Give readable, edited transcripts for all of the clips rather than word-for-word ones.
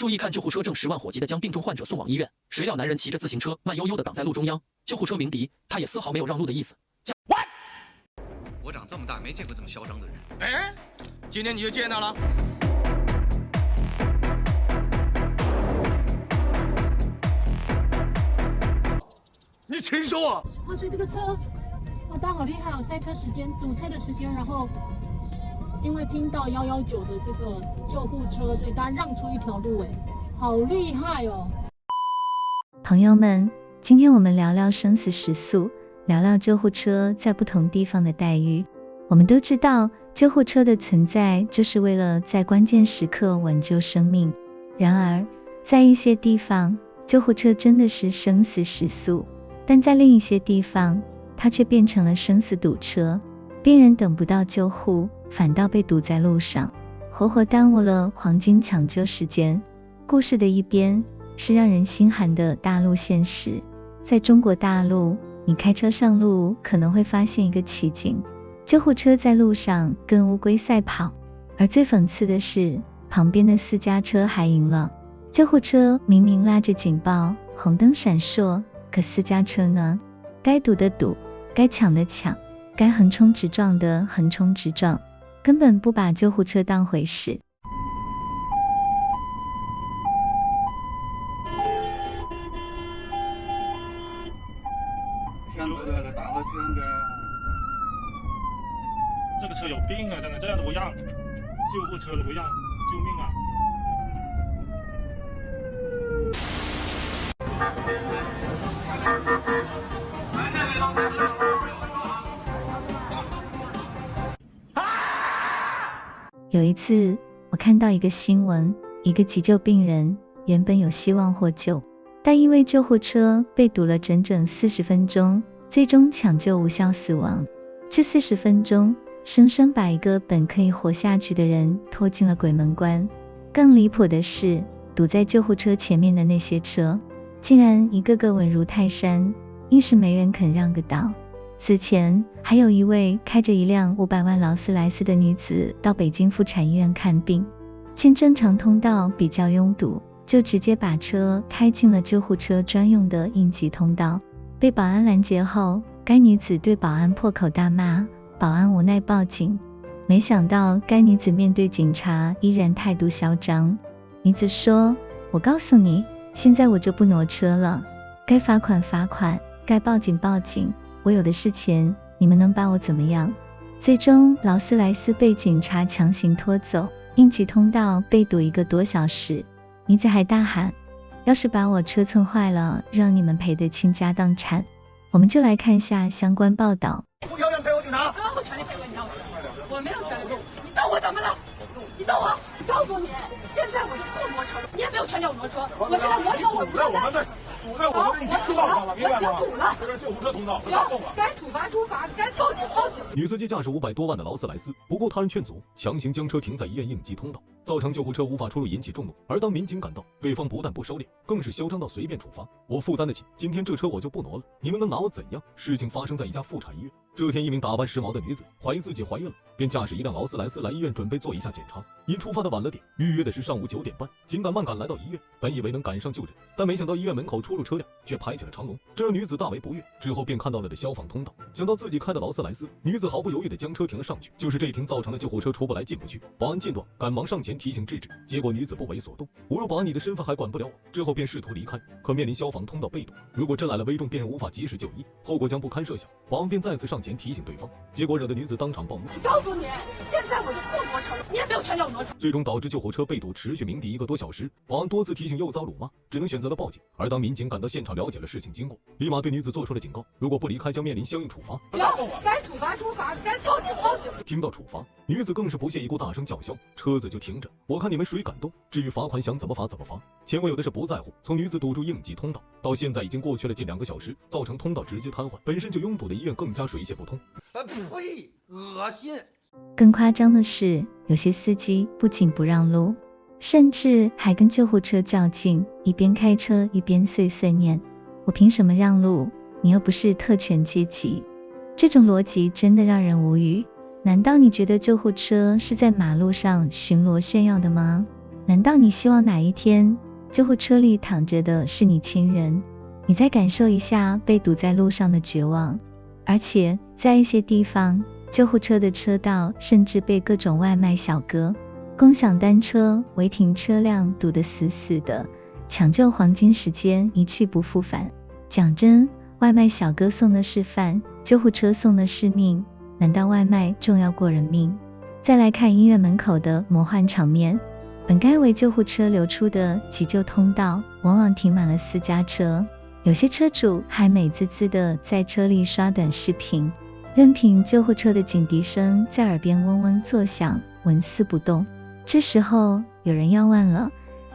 注意看，救护车正10万火急地将病重患者送往医院，谁料男人骑着自行车慢悠悠地挡在路中央，救护车鸣笛，他也丝毫没有让路的意思。我长这么大没见过这么嚣张的人。哎，今天你就见到了。你禽兽啊！所以这个车，大家好厉害哦！塞车时间、堵车的时间，然后因为听到119的这个救护车，所以大家让出一条路，哎，好厉害哦！朋友们，今天我们聊聊生死时速，聊聊救护车在不同地方的待遇。我们都知道，救护车的存在就是为了在关键时刻挽救生命。然而，在一些地方，救护车真的是生死时速，但在另一些地方，它却变成了生死堵车，病人等不到救护，反倒被堵在路上，活活耽误了黄金抢救时间。故事的一边是让人心寒的大陆现实。在中国大陆，你开车上路可能会发现一个奇景，救护车在路上跟乌龟赛跑，而最讽刺的是，旁边的私家车还赢了。救护车明明拉着警报，红灯闪烁，可私家车呢？该堵的堵，该抢的抢，该横冲直撞的横冲直撞，根本不把救护车当回事。这个车有病啊！这样都不让，救护车都不让，救命啊！有一次，我看到一个新闻，一个急救病人原本有希望获救，但因为救护车被堵了整整40分钟，最终抢救无效死亡。这40分钟生生把一个本可以活下去的人拖进了鬼门关。更离谱的是，堵在救护车前面的那些车，竟然一个个稳如泰山，硬是没人肯让个道。此前还有一位开着一辆500万劳斯莱斯的女子到北京妇产医院看病，见正常通道比较拥堵，就直接把车开进了救护车专用的应急通道。被保安拦截后，该女子对保安破口大骂，保安无奈报警。没想到该女子面对警察依然态度嚣张。女子说，我告诉你，现在我就不挪车了，该罚款罚款，该报警报警，我有的是钱，你们能把我怎么样？最终劳斯莱斯被警察强行拖走，应急通道被堵1个多小时。女子还大喊，要是把我车蹭坏了，让你们赔得倾家荡产。我们就来看一下相关报道。无条件配合警察。我全力配合你，我没有权利动，你动我怎么了？你动我，告诉你，现在我就不挪车了，你也没有权叫我挪车，我现在挪车我不能。堵在我们的通道上了，明白吗？堵了，这是救护车通道，不行动了。该处罚处罚，该报警报警。女司机驾驶500多万的劳斯莱斯，不顾他人劝阻，强行将车停在医院应急通道，造成救护车无法出入，引起众怒。而当民警赶到，对方不但不收敛，更是嚣张到随便处罚。我负担得起，今天这车我就不挪了，你们能拿我怎样？事情发生在一家妇产医院。这天，一名打扮时髦的女子怀疑自己怀孕了，便驾驶一辆劳斯莱斯来医院准备做一下检查。因出发的晚了点，预约的是上午9点半，紧赶慢赶来到医院，本以为能赶上就诊，但没想到医院门口出入车辆却排起了长龙，这让女子大为不悦。之后便看到了的消防通道，想到自己开的劳斯莱斯，女子毫不犹豫地将车停了上去。就是这一停，造成了救护车出不来进不去。保安见状，赶忙上前提醒制止，结果女子不为所动。侮辱保安你的身份还管不了我。之后便试图离开，可面临消防通道被堵，如果真来了危重病人无法及时就医，后果将不堪设想。保安便再次上前提醒对方，结果惹得女子当场暴怒。告诉你，现在我就不挪车了，你也没有权叫我挪车。最终导致救护车被堵，持续鸣笛1个多小时。保安多次提醒又遭辱骂，只能选择了报警。而当民警赶到现场了解了事情经过，立马对女子做出了警告，如果不离开将面临相应处罚。该处罚处罚，该报警报警。听到处罚，女子更是不屑一顾，大声叫嚣，车子就停着，我看你们谁敢动。至于罚款想怎么罚怎么罚，前我有的是不在乎。从女子堵住应急通道到现在已经过去了近2个小时，造成通道直接瘫痪，本身就拥堵的医院更加水泄不通。呸！恶心！更夸张的是，有些司机不仅不让路，甚至还跟救护车较劲，一边开车一边碎碎念，我凭什么让路？你又不是特权阶级。这种逻辑真的让人无语。难道你觉得救护车是在马路上巡逻炫耀的吗？难道你希望哪一天救护车里躺着的是你亲人？你再感受一下被堵在路上的绝望。而且在一些地方，救护车的车道甚至被各种外卖小哥、共享单车、违停车辆堵得死死的，抢救黄金时间一去不复返。讲真，外卖小哥送的是饭，救护车送的是命，难道外卖重要过人命？再来看医院门口的魔幻场面，本该为救护车流出的急救通道，往往停满了私家车，有些车主还美滋滋的在车里刷短视频，任凭救护车的警笛声在耳边嗡嗡作响，纹丝不动。这时候有人要问了，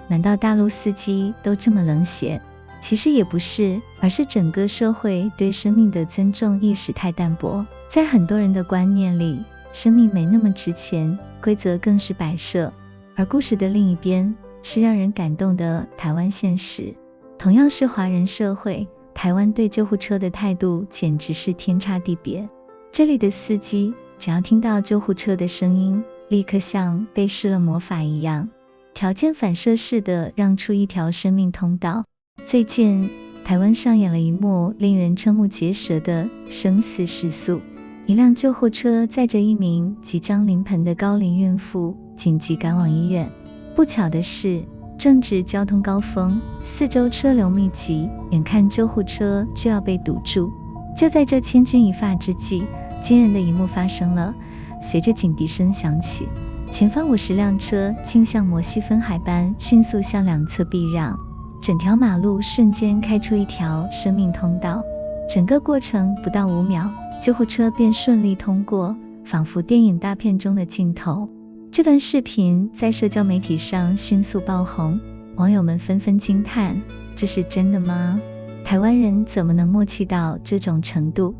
难道大陆司机都这么冷血？其实也不是，而是整个社会对生命的尊重意识太淡薄，在很多人的观念里，生命没那么值钱，规则更是摆设。而故事的另一边是让人感动的台湾现实。同样是华人社会，台湾对救护车的态度简直是天差地别。这里的司机只要听到救护车的声音，立刻像被施了魔法一样，条件反射式的让出一条生命通道。最近台湾上演了一幕令人瞠目结舌的生死时速，一辆救护车载着一名即将临盆的高龄孕妇紧急赶往医院。不巧的是，正值交通高峰，四周车流密集，眼看救护车就要被堵住。就在这千钧一发之际，惊人的一幕发生了。随着警笛声响起，前方50辆车竟像摩西分海般迅速向两侧避让，整条马路瞬间开出一条生命通道。整个过程不到5秒，救护车便顺利通过，仿佛电影大片中的镜头。这段视频在社交媒体上迅速爆红，网友们纷纷惊叹：这是真的吗？台湾人怎么能默契到这种程度？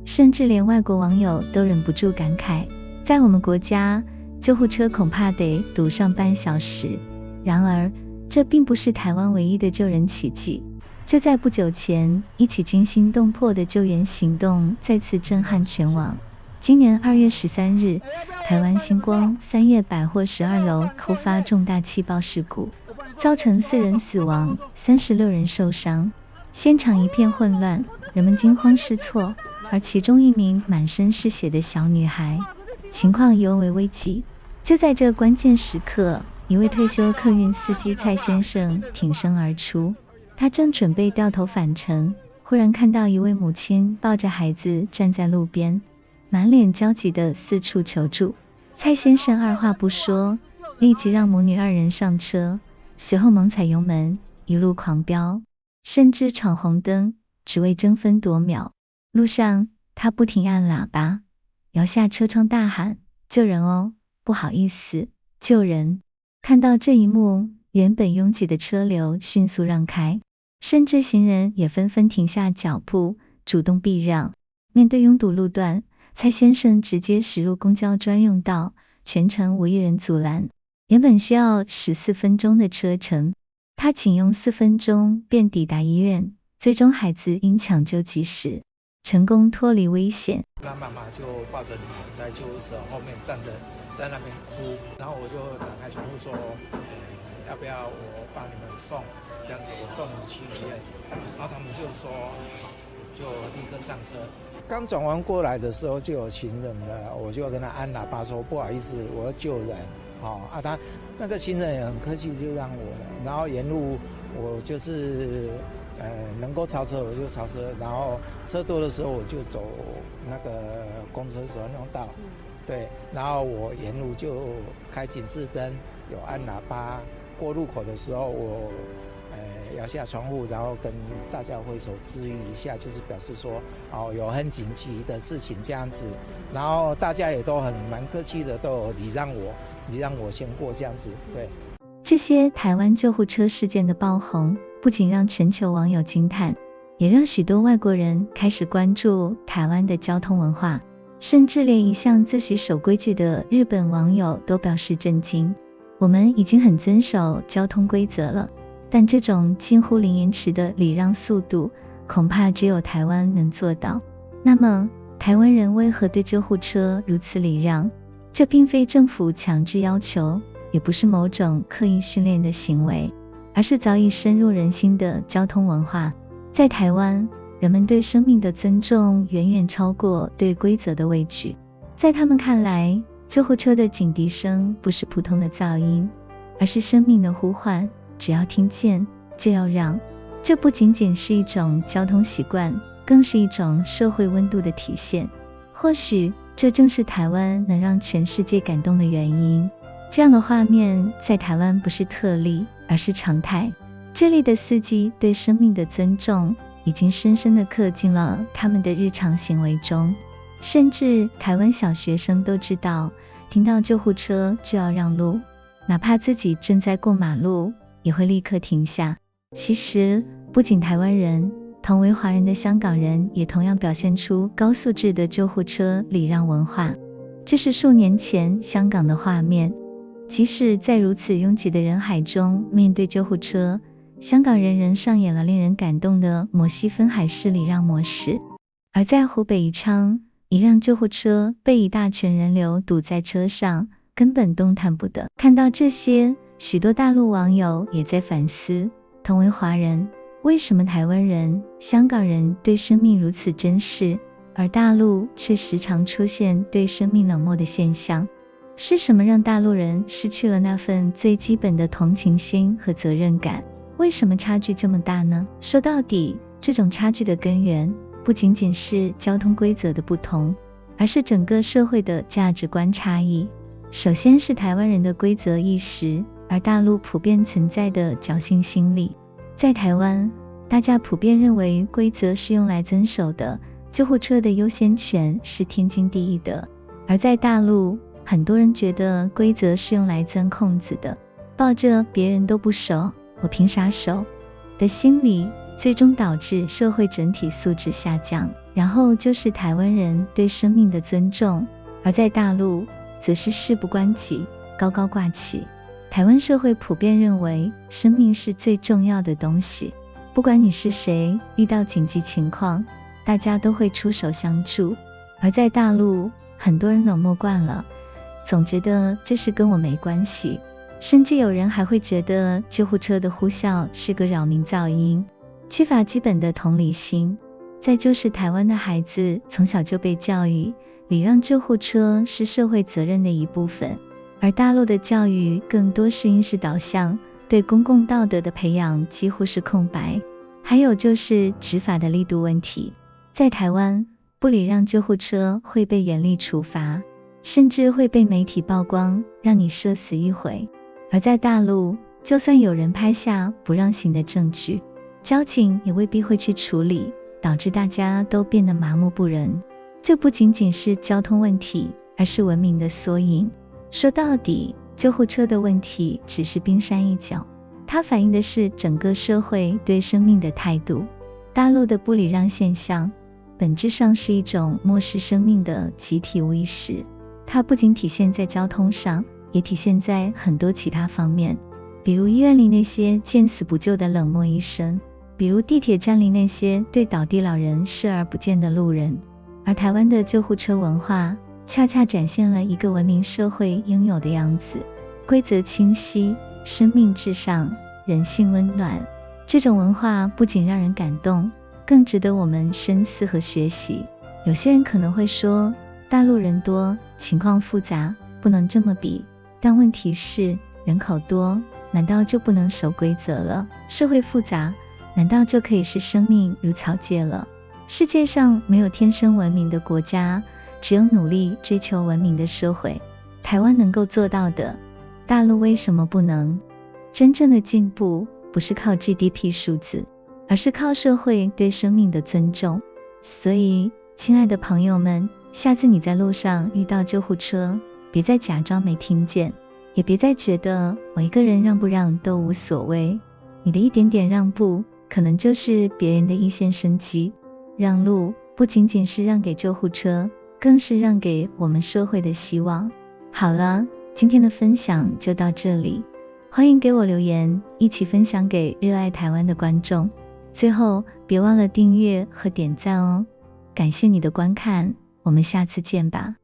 甚至连外国网友都忍不住感慨，在我们国家，救护车恐怕得堵上半小时。然而，这并不是台湾唯一的救人奇迹。就在不久前，一起惊心动魄的救援行动再次震撼全网。今年2月13日，台湾星光三越百货12楼突发重大气爆事故，造成4人死亡，36人受伤，现场一片混乱，人们惊慌失措，而其中一名满身是血的小女孩，情况尤为危急。就在这关键时刻，一位退休客运司机蔡先生挺身而出，他正准备掉头返程，忽然看到一位母亲抱着孩子站在路边，满脸焦急地四处求助。蔡先生二话不说，立即让母女2人上车，随后猛踩油门，一路狂飙，甚至闯红灯，只为争分夺秒。路上，他不停按喇叭，摇下车窗大喊：救人哦，不好意思，救人。看到这一幕，原本拥挤的车流迅速让开，甚至行人也纷纷停下脚步，主动避让。面对拥堵路段，蔡先生直接驶入公交专用道，全程无一人阻拦。原本需要14分钟的车程，他仅用4分钟便抵达医院，最终孩子因抢救及时，成功脱离危险。他妈妈就抱着女儿在救护车后面站着，在那边哭，然后我就打开窗户说，要不要我帮你们送，这样子我送你去医院，然后他们就说好，就立刻上车。刚转弯过来的时候就有行人了，我就跟他按喇叭说不好意思，我要救人。他那个行人也很客气，就让我了。然后沿路我就是能够超车我就超车，然后车多的时候我就走那个公车专用道，对。然后我沿路就开警示灯，有按喇叭。过路口的时候我摇下窗户，然后跟大家挥手致意一下，就是表示说有很紧急的事情这样子。然后大家也都蛮客气的，都有礼让我先过这样子，对。这些台湾救护车事件的爆红，不仅让全球网友惊叹，也让许多外国人开始关注台湾的交通文化，甚至连一向自诩守规矩的日本网友都表示震惊。我们已经很遵守交通规则了，但这种近乎零延迟的礼让速度，恐怕只有台湾能做到。那么，台湾人为何对救护车如此礼让？这并非政府强制要求，也不是某种刻意训练的行为，而是早已深入人心的交通文化。在台湾，人们对生命的尊重远远超过对规则的畏惧。在他们看来，救护车的警笛声不是普通的噪音，而是生命的呼唤，只要听见就要让。这不仅仅是一种交通习惯，更是一种社会温度的体现。或许这正是台湾能让全世界感动的原因。这样的画面在台湾不是特例，而是常态。这里的司机对生命的尊重已经深深地刻进了他们的日常行为中，甚至台湾小学生都知道，听到救护车就要让路，哪怕自己正在过马路，也会立刻停下。其实不仅台湾人，同为华人的香港人也同样表现出高素质的救护车礼让文化。这是数年前香港的画面，即使在如此拥挤的人海中，面对救护车，香港人仍上演了令人感动的摩西分海式礼让模式。而在湖北宜昌，一辆救护车被一大群人流堵在车上，根本动弹不得。看到这些，许多大陆网友也在反思，同为华人，为什么台湾人、香港人对生命如此珍视，而大陆却时常出现对生命冷漠的现象？是什么让大陆人失去了那份最基本的同情心和责任感？为什么差距这么大呢？说到底，这种差距的根源不仅仅是交通规则的不同，而是整个社会的价值观差异。首先是台湾人的规则意识，而大陆普遍存在的侥幸心理。在台湾，大家普遍认为规则是用来遵守的，救护车的优先权是天经地义的。而在大陆，很多人觉得规则是用来钻空子的，抱着别人都不守，我凭啥守的心理，最终导致社会整体素质下降。然后就是台湾人对生命的尊重，而在大陆则是事不关己，高高挂起。台湾社会普遍认为生命是最重要的东西，不管你是谁，遇到紧急情况，大家都会出手相助。而在大陆，很多人冷漠惯了，总觉得这事跟我没关系，甚至有人还会觉得救护车的呼啸是个扰民噪音，缺乏基本的同理心。再就是台湾的孩子从小就被教育，礼让救护车是社会责任的一部分，而大陆的教育更多是应试导向，对公共道德的培养几乎是空白。还有就是执法的力度问题，在台湾，不礼让救护车会被严厉处罚，甚至会被媒体曝光，让你社死一回。而在大陆，就算有人拍下不让行的证据，交警也未必会去处理，导致大家都变得麻木不仁。这不仅仅是交通问题，而是文明的缩影。说到底，救护车的问题只是冰山一角，它反映的是整个社会对生命的态度。大陆的不礼让现象，本质上是一种漠视生命的集体无意识，它不仅体现在交通上，也体现在很多其他方面，比如医院里那些见死不救的冷漠医生，比如地铁站里那些对倒地老人视而不见的路人。而台湾的救护车文化恰恰展现了一个文明社会应有的样子，规则清晰，生命至上，人性温暖。这种文化不仅让人感动，更值得我们深思和学习。有些人可能会说，大陆人多，情况复杂，不能这么比。但问题是，人口多，难道就不能守规则了？社会复杂，难道就可以视生命如草芥了？世界上没有天生文明的国家，只有努力追求文明的社会。台湾能够做到的，大陆为什么不能？真正的进步不是靠 GDP 数字，而是靠社会对生命的尊重。所以，亲爱的朋友们，下次你在路上遇到救护车，别再假装没听见，也别再觉得我一个人让不让都无所谓。你的一点点让步，可能就是别人的一线生机。让路不仅仅是让给救护车，更是让给我们社会的希望。好了，今天的分享就到这里，欢迎给我留言，一起分享给热爱台湾的观众。最后，别忘了订阅和点赞哦。感谢你的观看，我们下次见吧。